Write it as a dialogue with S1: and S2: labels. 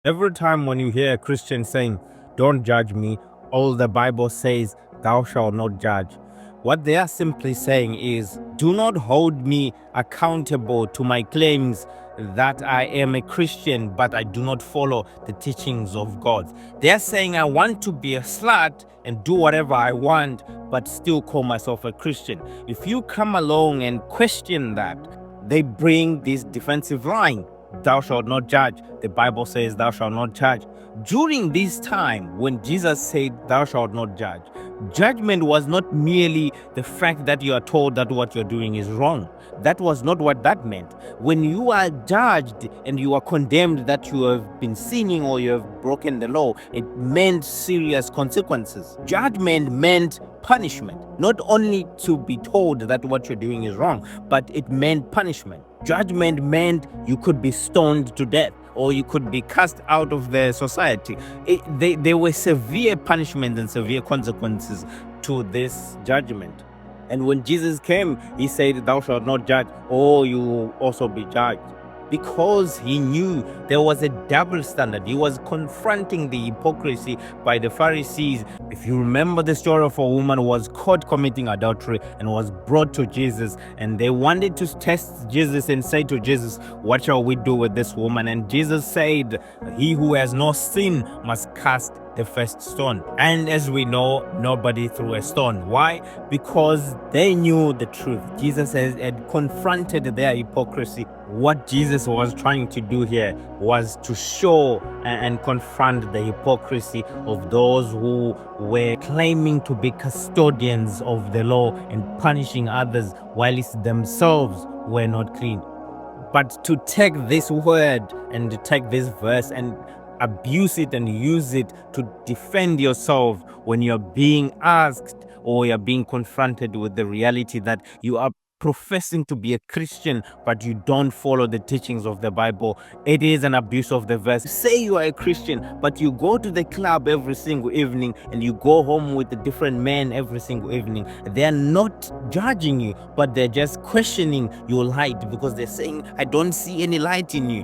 S1: Every time when you hear a Christian saying, "Don't judge me," all the Bible says, "Thou shalt not judge," what they are simply saying is, do not hold me accountable to my claims that I am a Christian, but I do not follow the teachings of God. They are saying, I want to be a slut and do whatever I want, but still call myself a Christian. If you come along and question that, they bring this defensive line. Thou shalt not judge. The Bible says, thou shalt not judge. During this time, when Jesus said, thou shalt not judge, judgment was not merely the fact that you are told that what you're doing is wrong. That was not what that meant. When you are judged and you are condemned that you have been sinning or you have broken the law, it meant serious consequences. Judgment meant punishment, not only to be told that what you're doing is wrong, but it meant punishment. Judgment meant you could be stoned to death or you could be cast out of the society. There were severe punishments and severe consequences to this judgment. And when Jesus came, he said, thou shalt not judge, or you will also be judged. Because he knew there was a double standard. He was confronting the hypocrisy by the Pharisees. If you remember the story of a woman who was caught committing adultery and was brought to Jesus, and they wanted to test Jesus and say to Jesus, what shall we do with this woman? And Jesus said, he who has no sin must cast the first stone. And as we know, nobody threw a stone. Why? Because they knew the truth. Jesus had confronted their hypocrisy. What Jesus was trying to do here was to show and confront the hypocrisy of those who were claiming to be custodians of the law and punishing others whilst themselves were not clean. But to take this word and to take this verse and abuse it and use it to defend yourself when you're being asked or you're being confronted with the reality that you are professing to be a Christian but you don't follow the teachings of the Bible. It is an abuse of the verse. Say you are a Christian but you go to the club every single evening and you go home with a different man every single evening. They are not judging you, but they're just questioning your light because they're saying, I don't see any light in you.